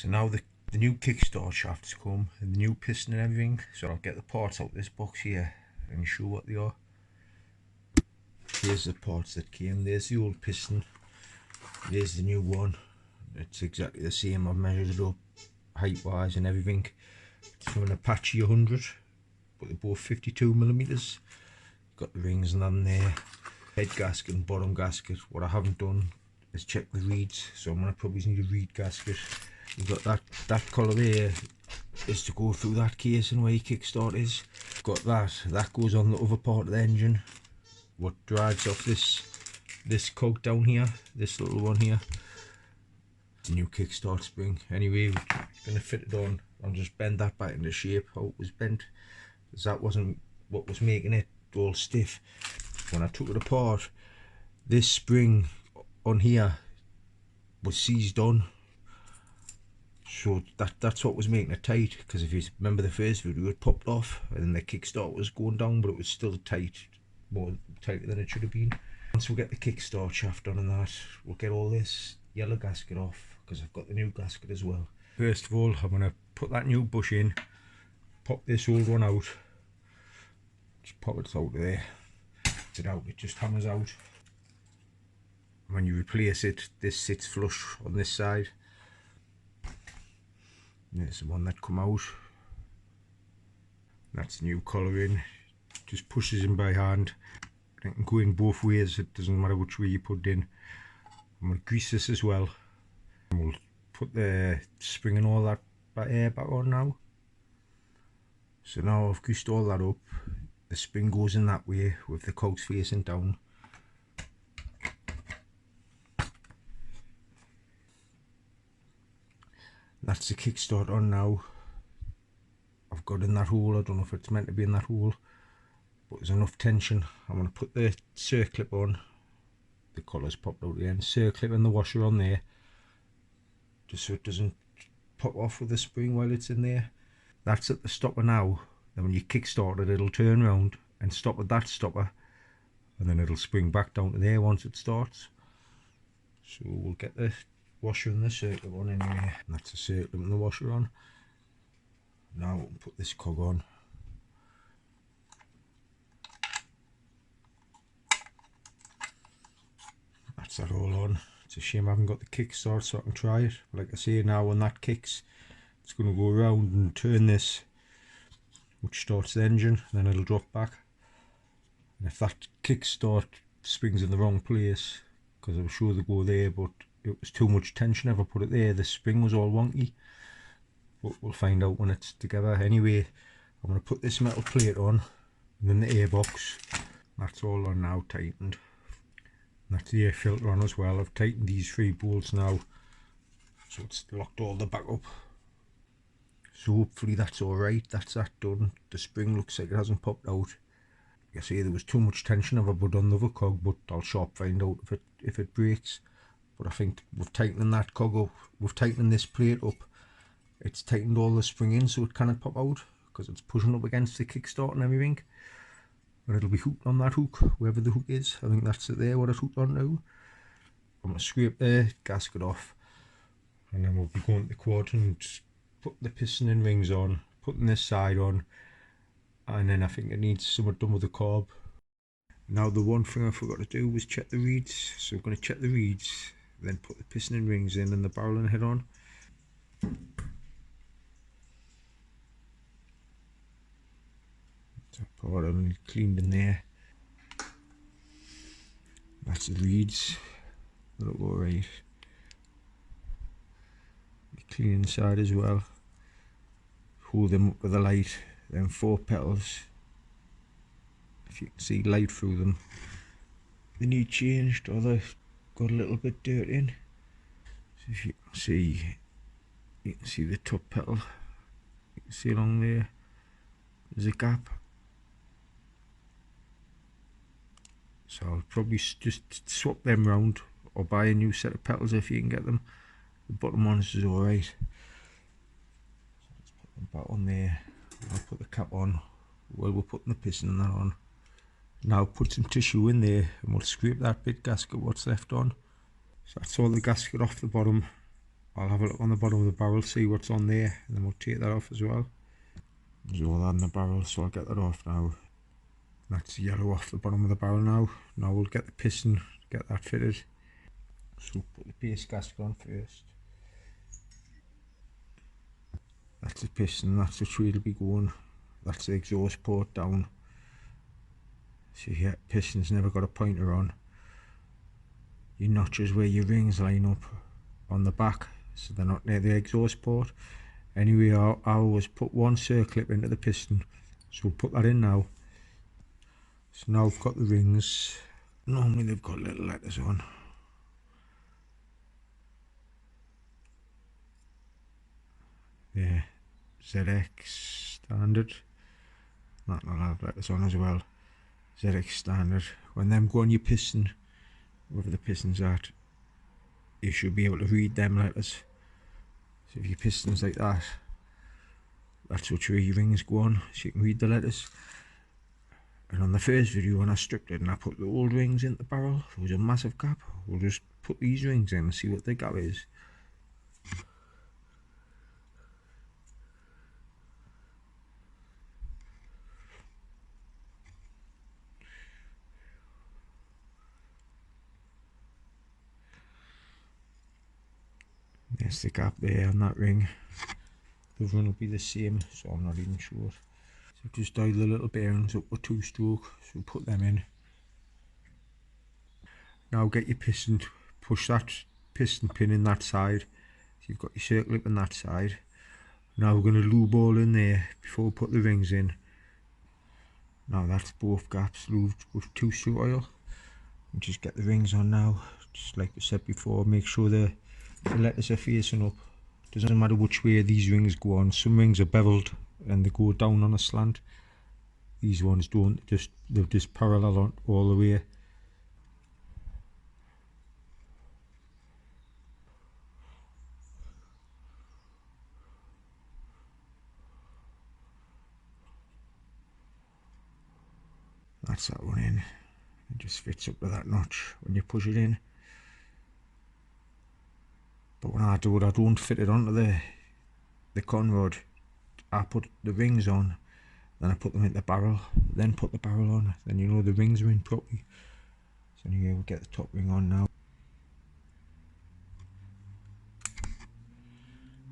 So now the new kickstart shaft's come and the new piston and everything, so I'll get the parts out of this box here and show what they are. Here's the parts that came. There's the old piston, there's the new one. It's exactly the same. I've measured it up height wise and everything. It's from an Apache 100, but they're both 52mm. Got the rings and them there. Head gasket and bottom gasket. What I haven't done is check the reeds, so I'm gonna probably need a reed gasket. You've got that collar there is to go through that casing where your kickstart is. Got that goes on the other part of the engine. What drives off this cog down here, this little one here. It's a new kickstart spring. Anyway, we're gonna fit it on. I'll just bend that back into shape how it was bent, because that wasn't what was making it all stiff. When I took it apart, this spring on here was seized on, so that's what was making it tight. Because if you remember the first video, it popped off and the kickstart was going down, but it was still tight, more tighter than it should have been. Once we get the kickstart shaft on and that, we'll get all this yellow gasket off, because I've got the new gasket as well. First of all, I'm going to put that new bush in, pop this old one out, just pop it out of there. It's out, it just hammers out. When you replace it, this sits flush on this side. There's the one that come out. That's the new collar in. Just pushes in by hand. It can go in both ways, it doesn't matter which way you put it in. I'm going to grease this as well. And we'll put the spring and all that air back on now. So now I've greased all that up. The spring goes in that way with the cogs facing down. That's the kickstart on now. I've got in that hole. I don't know if it's meant to be in that hole, but there's enough tension. I'm going to put the circlip on. The collar's popped out the end. Circlip and the washer on there, just so it doesn't pop off with the spring while it's in there. That's at the stopper now. Then when you kickstart it, it'll turn around and stop at that stopper, and then it'll spring back down to there once it starts. So we'll get the washer and the circlip on anyway. And that's the circlip and the washer on. Now we'll put this cog on. That's that all on. It's a shame I haven't got the kickstart so I can try it. Like I say, now when that kicks, it's going to go around and turn this, which starts the engine, and then it'll drop back. And if that kickstart springs in the wrong place, because I was sure they go there, but it was too much tension if I put it there, the spring was all wonky. But we'll find out when it's together. Anyway, I'm going to put this metal plate on, and then the airbox. That's all on now, tightened. And that's the air filter on as well. I've tightened these 3 bolts now, so it's locked all the back up. So hopefully that's alright. That's that done. The spring looks like it hasn't popped out. Like I say, there was too much tension if I put on the other cog, but I'll sharp find out if it breaks. But I think we've tightened that cog up. We've tightened this plate up. It's tightened all the spring in so it can't pop out, because it's pushing up against the kickstart and everything. And it'll be hooked on that hook, wherever the hook is. I think that's it there, what it's hooked on now. I'm going to scrape the gasket off, and then we'll be going to the quad and put the piston and rings on, putting this side on, and then I think it needs something done with the carb. Now the one thing I forgot to do was check the reeds, so I'm going to check the reeds, then put the piston and rings in and the barrel and head on. That part I cleaned in there. That's the reeds, they look alright. Clean inside as well. Hold them up with a light, then 4 petals. If you can see light through them, they need changed, or they've got a little bit dirt in. So if you can see the top petal. You can see along there, there's a gap. So I'll probably just swap them round, or buy a new set of petals if you can get them. The bottom ones is alright. So let's put them back on there. I'll put the cap on while we're putting the piston and that on. Now put some tissue in there and we'll scrape that bit gasket what's left on. So that's all the gasket off the bottom. I'll have a look on the bottom of the barrel, see what's on there, and then we'll take that off as well. There's all that in the barrel, so I'll get that off now. That's the yellow off the bottom of the barrel now. Now we'll get the piston, get that fitted. So put the base gasket on first. That's the piston, that's which way it'll be going. That's the exhaust port down. So yeah, piston's never got a pointer on. Your notches where your rings line up on the back, so they're not near the exhaust port. Anyway, I always put one circlip into the piston, so we'll put that in now. So now I've got the rings. Normally they've got little letters on. Yeah, ZX standard. That'll have letters on as well. ZX standard. When them go on your piston, wherever the piston's at, you should be able to read them letters. So if your piston's like that, that's which way your rings go on, so you can read the letters. And on the first video when I stripped it and I put the old rings in the barrel, there was a massive gap. We'll just put these rings in and see what the gap is. There's the gap there on that ring. The other one will be the same, so I'm not even sure. So just dial the little bearings up with 2-stroke, so we'll put them in. Now get your piston, push that piston pin in that side. So you've got your circle up in that side. Now we're going to lube all in there before we put the rings in. Now that's both gaps lubed with 2-stroke oil. And just get the rings on now. Just like I said before, make sure the letters are facing up. Doesn't matter which way these rings go on. Some rings are beveled and they go down on a slant. These ones don't, they're just parallel on all the way. That's that one in. It just fits up to that notch when you push it in. But when I do it, I don't fit it onto the con rod. I put the rings on, then I put them in the barrel, then put the barrel on, then you know the rings are in properly. So anyway, we'll get the top ring on now.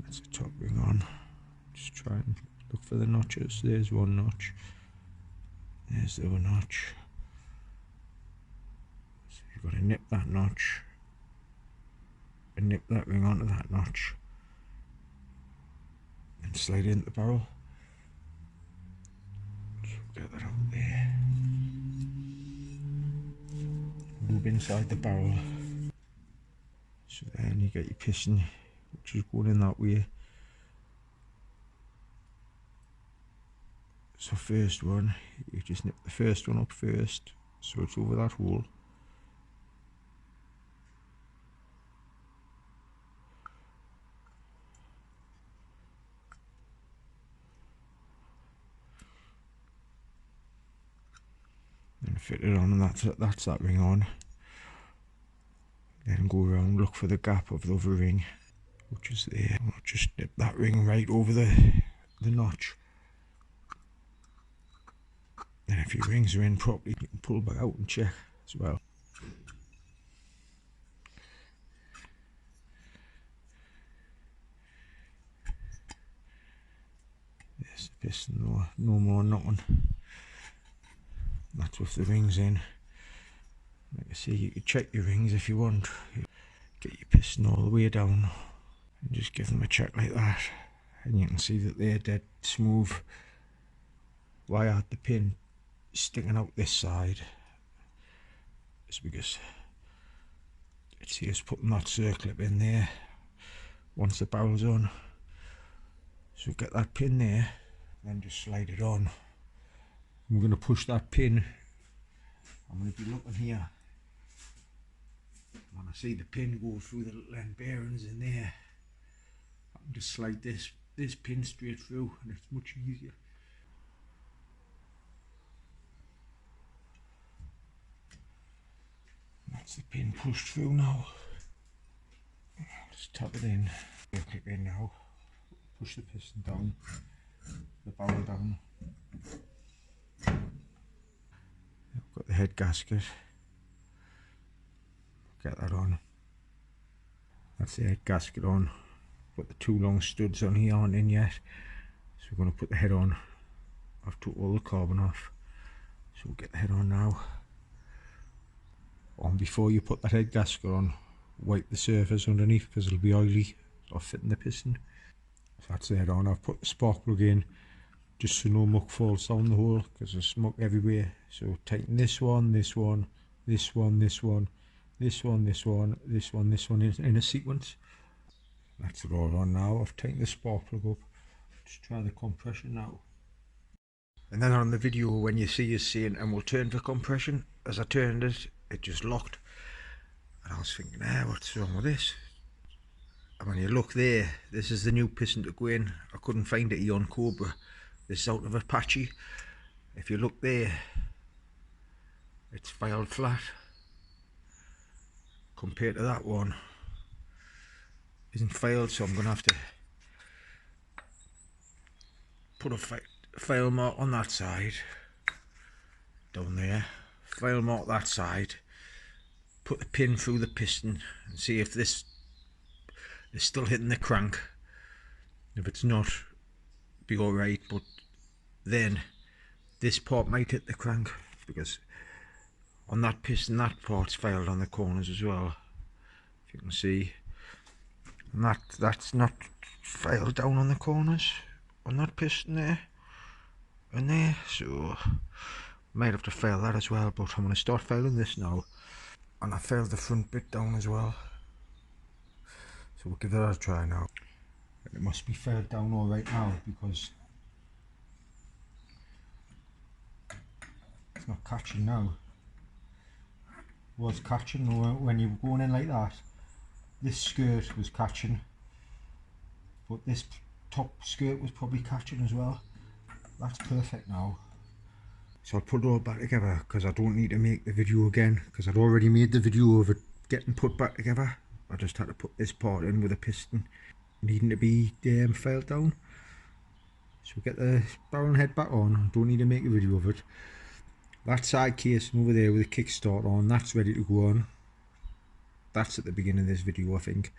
That's the top ring on. Just try and look for the notches. There's one notch. There's the other notch. So you've got to nip that notch and nip that ring onto that notch and slide it into the barrel. So get that out there. Lube inside the barrel. So then you get your piston, which is going in that way. So first one, you just nip the first one up first, so it's over that hole. Then fit it on, and that's that ring on. Then go around, look for the gap of the other ring, which is there. I'll just nip that ring right over the notch. Then if your rings are in properly, you can pull back out and check as well. There's the piston, no more nothing. That's with the rings in. Like I say, you can check your rings if you want. Get your piston all the way down and just give them a check like that, and you can see that they're dead smooth. Why I had the pin sticking out this side is because it's just putting that circlip in there once the barrel's on. So get that pin there, then just slide it on. I'm going to push that pin. I'm going to be looking here. When I see the pin go through the little end bearings in there, I can just slide this pin straight through, and it's much easier. That's the pin pushed through now. Just tap it in. Kick in now. Push the piston down, the barrel down. Got the head gasket. Get that on. That's the head gasket on. But the two long studs on here aren't in yet. So we're going to put the head on. I've took all the carbon off. So we'll get the head on now. And before you put that head gasket on, wipe the surface underneath because it'll be oily or fitting the piston. So that's the head on. I've put the spark plug in just so no muck falls down the hole because there's muck everywhere. So tighten this one, this one, this one, this one, this one, this one, this one, this one in a sequence. That's it all on now. I've tightened the spark plug up. Just try the compression now. And then on the video when you see us saying and we'll turn for compression, as I turned it, it just locked. And I was thinking, what's wrong with this? And when you look there, this is the new piston to go in. I couldn't find it on Cobra. This is out of Apache. If you look there, it's filed flat. Compared to that one, isn't filed, so I'm going to have to put a file mark on that side, down there, file mark that side, put the pin through the piston and see if this is still hitting the crank. If it's not, be alright, but then this part might hit the crank because on that piston that part's filed on the corners as well, if you can see, and that's not filed down on the corners on that piston there and there, so might have to file that as well, but I'm going to start filing this now. And I filed the front bit down as well, so we'll give that a try now. And it must be filed down alright now because it's not catching now. It was catching when you were going in like that. This skirt was catching, but this top skirt was probably catching as well. That's perfect now. So I'll put it all back together because I don't need to make the video again because I'd already made the video of it getting put back together. I just had to put this part in with a piston needing to be filed down. So we'll get the barrel and head back on. Don't need to make a video of it. That side casing over there with the kickstart on, that's ready to go on. That's at the beginning of this video, I think.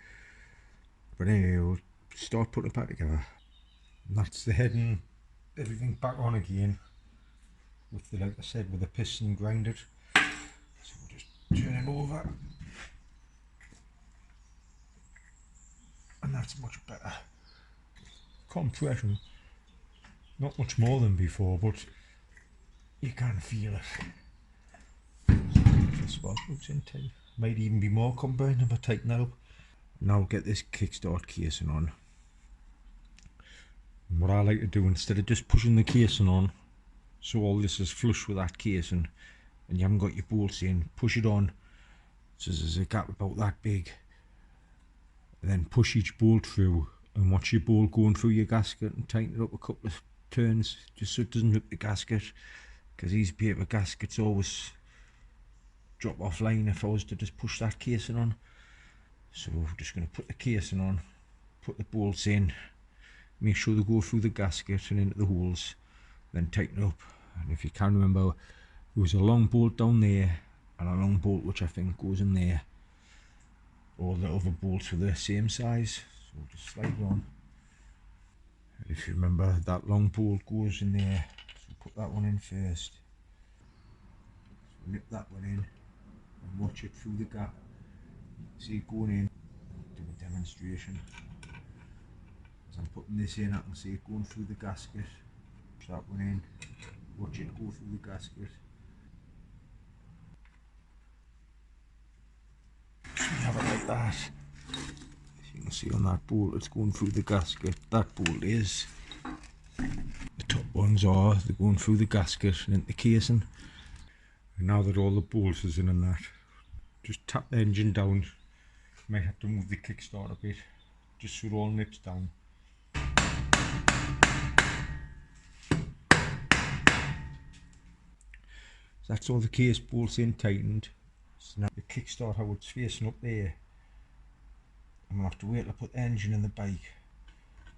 But anyway, we'll start putting it back together. And that's the head and everything back on again. With the, like I said, with the piston grounded. So we'll just turn it over. And that's much better. Compression. Not much more than before, but you can feel it. The spark plugs in tight. Might even be more combined if I tighten that up. Now get this kickstart casing on. And what I like to do, instead of just pushing the casing on, so all this is flush with that casing, and you haven't got your bolts in, push it on so there's a gap about that big, and then push each bolt through and watch your bolt going through your gasket and tighten it up a couple of turns just so it doesn't rip the gasket, because these paper gaskets always drop offline if I was to just push that casing on. So we're just going to put the casing on, put the bolts in, make sure they go through the gasket and into the holes, then tighten up. And if you can remember, there was a long bolt down there and a long bolt which I think goes in there, or the other bolts were the same size, so we'll just slide it on. If you remember, that long bolt goes in there, so put that one in first, so nip that one in and watch it through the gap. See it going in. Do a demonstration. As I'm putting this in, I can see it going through the gasket. Push that one in, watch it go through the gasket. So we have it like that. As you can see on that bolt, it's going through the gasket. That bolt is. The top ones are, they're going through the gasket and into the casing. And now that all the bolts is in and that, just tap the engine down. You might have to move the kickstart a bit, just so it all nips down. So that's all the case bolts in tightened. So now the kickstart, how it's facing up there, I'm going to have to wait to put the engine in the bike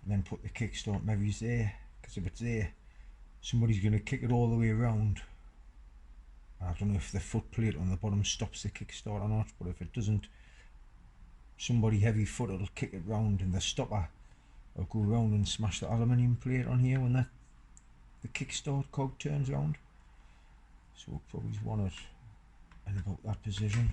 and then put the kickstart maybe there, because if it's there somebody's going to kick it all the way around. I don't know if the foot plate on the bottom stops the kickstart or not, but if it doesn't, somebody heavy footed will kick it round and the stopper will go round and smash the aluminium plate on here when the kickstart cog turns round. So we'll probably want it in about that position.